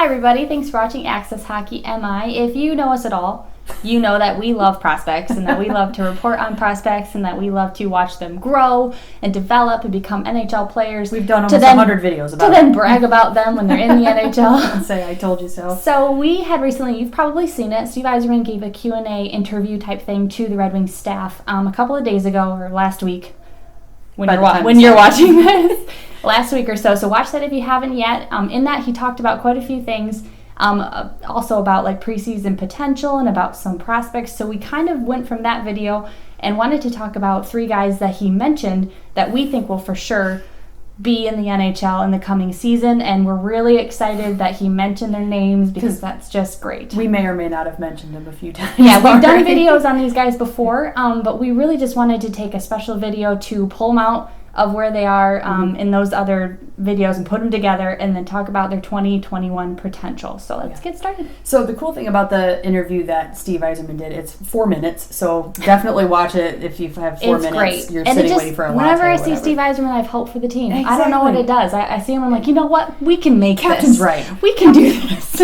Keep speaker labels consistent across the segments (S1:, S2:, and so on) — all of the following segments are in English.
S1: Hi everybody, thanks for watching Access Hockey MI. If you know us at all, you know that we love prospects and that we love to report on prospects and that we love to watch them grow and develop and become NHL players.
S2: We've done almost 100 videos about it.
S1: To then brag about them when they're in the NHL.
S2: And say, I told you so.
S1: So we had recently, you've probably seen it, Steve Yzerman gave a Q&A interview type thing to the Red Wings staff a couple of days ago or last week when you're watching this. Last week or so. So watch that if you haven't yet. In that, he talked about quite a few things. Also about like preseason potential and about some prospects. So we kind of went from that video and wanted to talk about three guys that he mentioned that we think will for sure be in the NHL in the coming season. And we're really excited that he mentioned their names because that's just great.
S2: We may or may not have mentioned them a few times.
S1: Yeah, we've done videos on these guys before, but we really just wanted to take a special video to pull them out of where they are in those other videos and put them together and then talk about their 2021 potential. So let's get started.
S2: So the cool thing about the interview that Steve Yzerman did, it's 4 minutes, so definitely watch it if you have 4 minutes.
S1: Great.
S2: You're
S1: and
S2: sitting waiting for a latte.
S1: Whenever I see Steve Yzerman, I have hope for the team.
S2: Exactly.
S1: I don't know what it does. I see him, I'm like, you know what? We can make
S2: Captain's
S1: this.
S2: right.
S1: We can do this.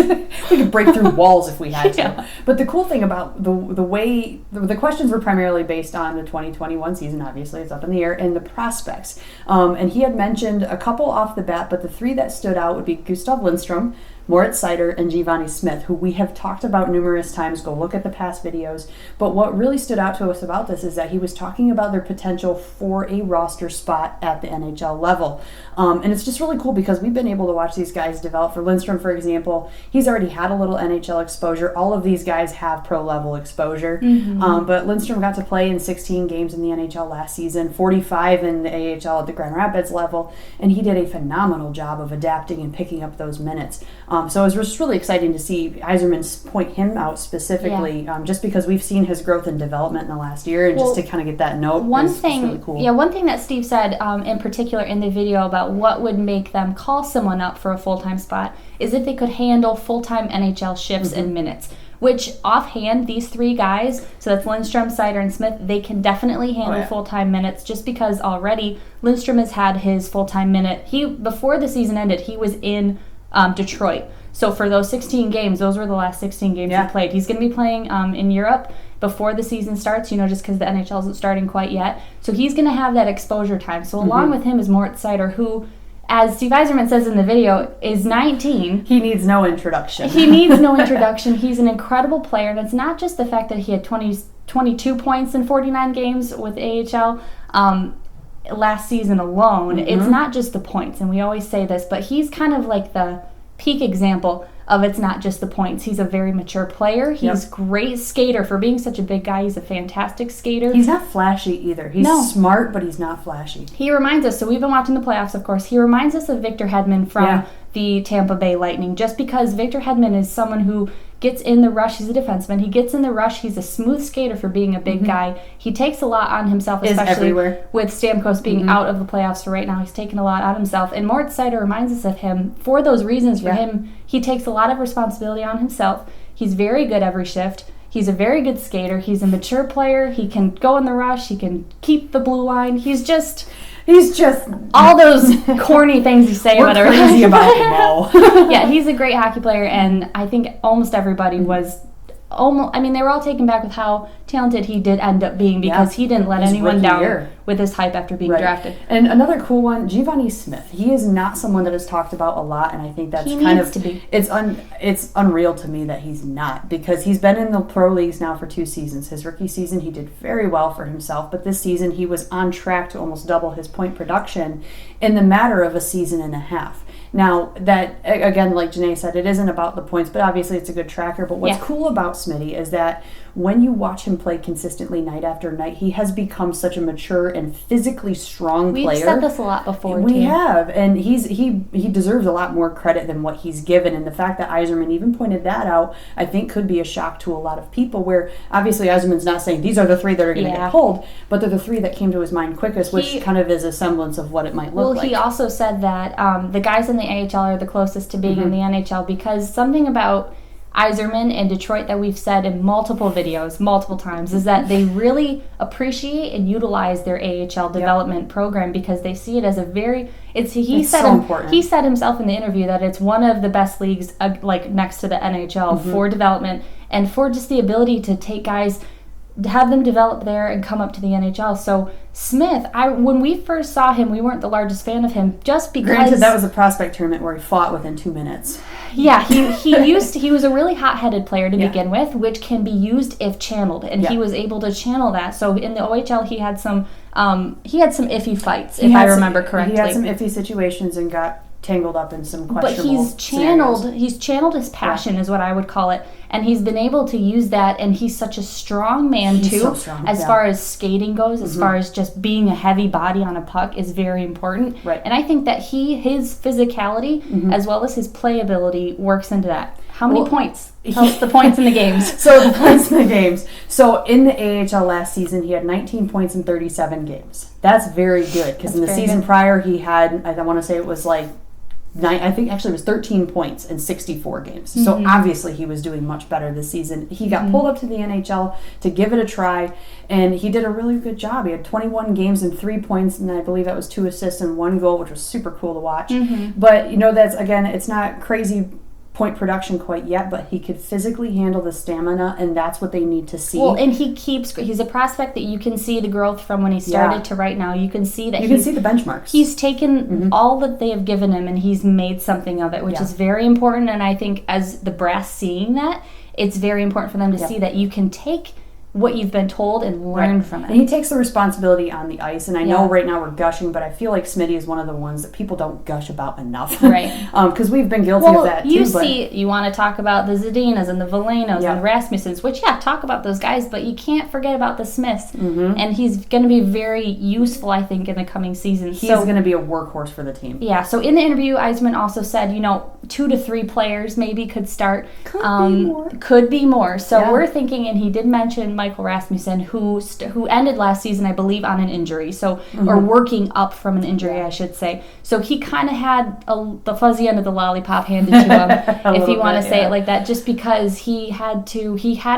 S2: We could break through walls if we had to.
S1: Yeah.
S2: But the cool thing about the way the questions were primarily based on the 2021 season, obviously it's up in the air, and the prospects. And he had mentioned a couple off the bat, but the three that stood out would be Gustav Lindstrom, Moritz Seider, and Givani Smith, who we have talked about numerous times. Go look at the past videos. But what really stood out to us about this is that he was talking about their potential for a roster spot at the NHL level. And it's just really cool because we've been able to watch these guys develop. For Lindstrom, for example, he's already had a little NHL exposure. All of these guys have pro-level exposure. But Lindstrom got to play in 16 games in the NHL last season, 45 in the AHL at the Grand Rapids level, and he did a phenomenal job of adapting and picking up those minutes. So it was just really exciting to see Yzerman point him out specifically, just because we've seen his growth and development in the last year, and just to kind of get that note is really cool.
S1: Yeah, one thing that Steve said in particular in the video about what would make them call someone up for a full-time spot is if they could handle full-time NHL shifts and minutes. Which, offhand, these three guys, so that's Lindstrom, Seider, and Smith, they can definitely handle full-time minutes just because already Lindstrom has had his full-time minute. Before the season ended, he was in Detroit. So for those 16 games, those were the last 16 games he played. He's going to be playing in Europe before the season starts, just because the NHL isn't starting quite yet. So he's going to have that exposure time. So along with him is Moritz Seider, who, as Steve Yzerman says in the video, is 19.
S2: He needs no introduction.
S1: He needs no introduction. He's an incredible player, and it's not just the fact that he had 22 points in 49 games with AHL last season alone. It's not just the points, and we always say this, but he's kind of like the peak example of it's not just the points. He's a very mature player. He's great skater. For being such a big guy, he's a fantastic skater.
S2: He's not flashy either. He's smart, but he's not flashy.
S1: He reminds us, so we've been watching the playoffs, of course, he reminds us of Victor Hedman from the Tampa Bay Lightning, just because Victor Hedman is someone who gets in the rush. He's a defenseman. He gets in the rush. He's a smooth skater for being a big guy. He takes a lot on himself, especially with Stamkos being out of the playoffs for right now. He's taken a lot on himself. And Moritz Seider reminds us of him for those reasons. For him, he takes a lot of responsibility on himself. He's very good every shift. He's a very good skater. He's a mature player. He can go in the rush. He can keep the blue line. He's just all those corny things you say about everybody.
S2: We're crazy about him all.
S1: Yeah, he's a great hockey player, and I think almost everybody was they were all taken back with how talented he did end up being because he didn't let anyone down with his hype after being drafted.
S2: And another cool one, Giovanni Smith. He is not someone that is talked about a lot, and I think that's it's unreal to me that he's not, because he's been in the pro leagues now for 2 seasons. His rookie season, he did very well for himself, but this season he was on track to almost double his point production in the matter of a season and a half. Now, that, again, like Janae said, it isn't about the points, but obviously it's a good tracker. But what's cool about Smitty is that when you watch him play consistently night after night, he has become such a mature and physically strong player.
S1: We've said this a lot before,
S2: We have, and he deserves a lot more credit than what he's given. And the fact that Yzerman even pointed that out, I think could be a shock to a lot of people, where obviously Yzerman's not saying these are the 3 that are going to get pulled, but they're the 3 that came to his mind quickest, which kind of is a semblance of what it might look like.
S1: Well, he also said that the guys in the AHL are the closest to being in the NHL, because something about Yzerman and Detroit that we've said in multiple videos, multiple times, is that they really appreciate and utilize their AHL development program because they see it as a very, he said himself in the interview that it's one of the best leagues like next to the NHL for development and for just the ability to take guys, have them develop there and come up to the NHL. So Smith, when we first saw him, we weren't the largest fan of him just because...
S2: Granted, that was a prospect tournament where he fought within 2 minutes.
S1: Yeah, he was a really hot-headed player to begin with, which can be used if channeled, and he was able to channel that. So in the OHL, he had some iffy fights, if I remember correctly.
S2: He had some iffy situations and got tangled up in some questionable
S1: But he's channeled his passion is what I would call it, and he's been able to use that, and he's such a strong man as far as skating goes, as far as just being a heavy body on a puck is very important.
S2: Right.
S1: And I think that his physicality as well as his playability works into that. How many points? Tell us the points in the games.
S2: So the points in the games. So in the AHL last season, he had 19 points in 37 games. That's very good because in the season prior, he had, I want to say it was like, I think actually it was 13 points in 64 games. So obviously he was doing much better this season. He got pulled up to the NHL to give it a try, and he did a really good job. He had 21 games and 3 points, and I believe that was 2 assists and 1 goal, which was super cool to watch. But, that's, again, it's not crazy point production quite yet, but he could physically handle the stamina, and that's what they need to see.
S1: Well, and he's a prospect that you can see the growth from when he started to right now. You can see that
S2: you can see the benchmarks.
S1: He's taken all that they have given him and he's made something of it, which is very important. And I think as the brass seeing that, it's very important for them to see that you can take what you've been told and learn from it.
S2: And he takes the responsibility on the ice. And I know right now we're gushing, but I feel like Smitty is one of the ones that people don't gush about enough.
S1: Right.
S2: Because we've been guilty of that too.
S1: You want to talk about the Zadinas and the Velenos and the Rasmussens, which, talk about those guys, but you can't forget about the Smiths. And he's going to be very useful, I think, in the coming season.
S2: He's going to be a workhorse for the team.
S1: Yeah, so in the interview, Yzerman also said, 2 to 3 players maybe could start. Could be more. So we're thinking, and he did mention Michael Rasmussen, who ended last season, I believe, on an injury, or working up from an injury, I should say. So he kind of had the fuzzy end of the lollipop handed to him, if you want to say it like that, just because he had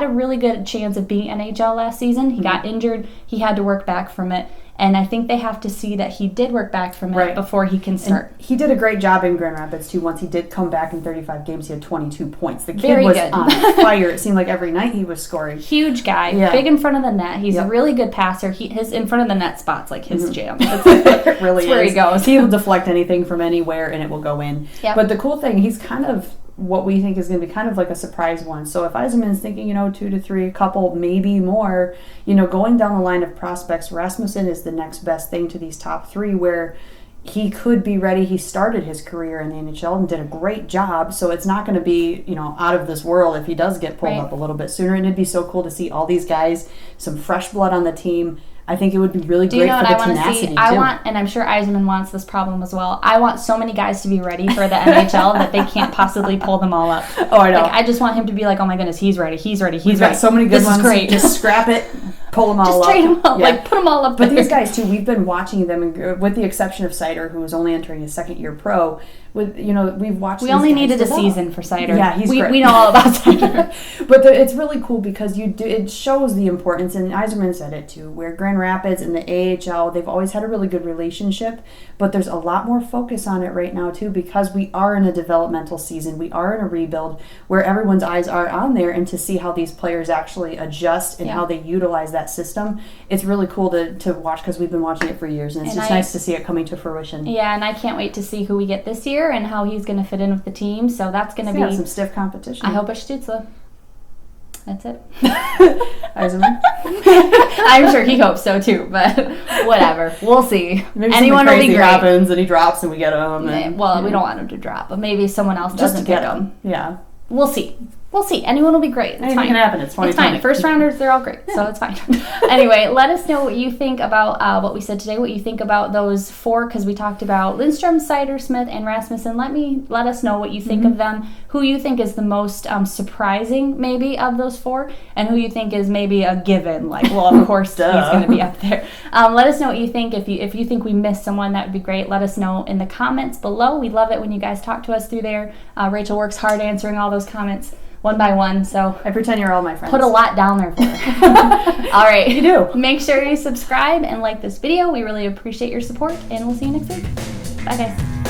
S1: a really good chance of being NHL last season. He got injured. He had to work back from it. And I think they have to see that he did work back from it before he can start.
S2: And he did a great job in Grand Rapids, too. Once he did come back in 35 games, he had 22 points. The kid was on fire. It seemed like every night he was scoring.
S1: Huge guy. Big in front of the net. He's a really good passer. His in front of the net spot's like his jam.
S2: It really is.
S1: Where he goes.
S2: He will deflect anything from anywhere, and it will go in.
S1: Yep.
S2: But the cool thing, he's kind of what we think is going to be kind of like a surprise one. So if Yzerman's thinking, 2 to 3, a couple, maybe more, going down the line of prospects, Rasmussen is the next best thing to these top 3 where he could be ready. He started his career in the NHL and did a great job, so it's not going to be, out of this world if he does get pulled up a little bit sooner. And it'd be so cool to see all these guys, some fresh blood on the team. I think it would be really great for the tenacity, too.
S1: And I'm sure Yzerman wants this problem as well. I want so many guys to be ready for the NHL that they can't possibly pull them all up.
S2: Oh, I know.
S1: I just want him to be like, oh my goodness, he's ready.
S2: We've got so many good ones. This is great. Just scrap it, pull them all up.
S1: Just trade them all. Put them all up
S2: But these guys, too, we've been watching them, with the exception of Seider, who was only entering his second-year pro. We've watched.
S1: We only needed a season for Seider.
S2: Yeah, he's great.
S1: We know all about Seider.
S2: But it's really cool because it shows the importance, and Yzerman said it too, where Grand Rapids and the AHL, they've always had a really good relationship, but there's a lot more focus on it right now too because we are in a developmental season. We are in a rebuild where everyone's eyes are on there, and to see how these players actually adjust and how they utilize that system, it's really cool to watch because we've been watching it for years, and it's just nice to see it coming to fruition.
S1: Yeah, and I can't wait to see who we get this year and how he's going to fit in with the team. So that's going to be
S2: some stiff competition.
S1: I hope it's Stützle. That's it.
S2: Yzerman?
S1: I'm sure he hopes so too, but whatever. We'll see.
S2: Maybe anyone will be great. Happens and he drops and we get him.
S1: We don't want him to drop, but maybe someone else doesn't get him.
S2: Yeah.
S1: We'll see. Anyone will be great. It's
S2: Anything
S1: fine.
S2: can happen. It's 2020.
S1: It's fine. First rounders, they're all great, so it's fine. Anyway, let us know what you think about what we said today, what you think about those 4, because we talked about Lindstrom, Seider, Smith, and Rasmussen. Let us know what you think of them, who you think is the most surprising, maybe, of those 4, and who you think is maybe a given, like, well, of course he's going to be up there. Let us know what you think. If you think we missed someone, that would be great. Let us know in the comments below. We love it when you guys talk to us through there. Rachel works hard answering all those comments. one by one. So
S2: I pretend you're all my friends.
S1: Put a lot down there for her. All right.
S2: You do.
S1: Make sure you subscribe and like this video. We really appreciate your support, and we'll see you next week. Bye, guys.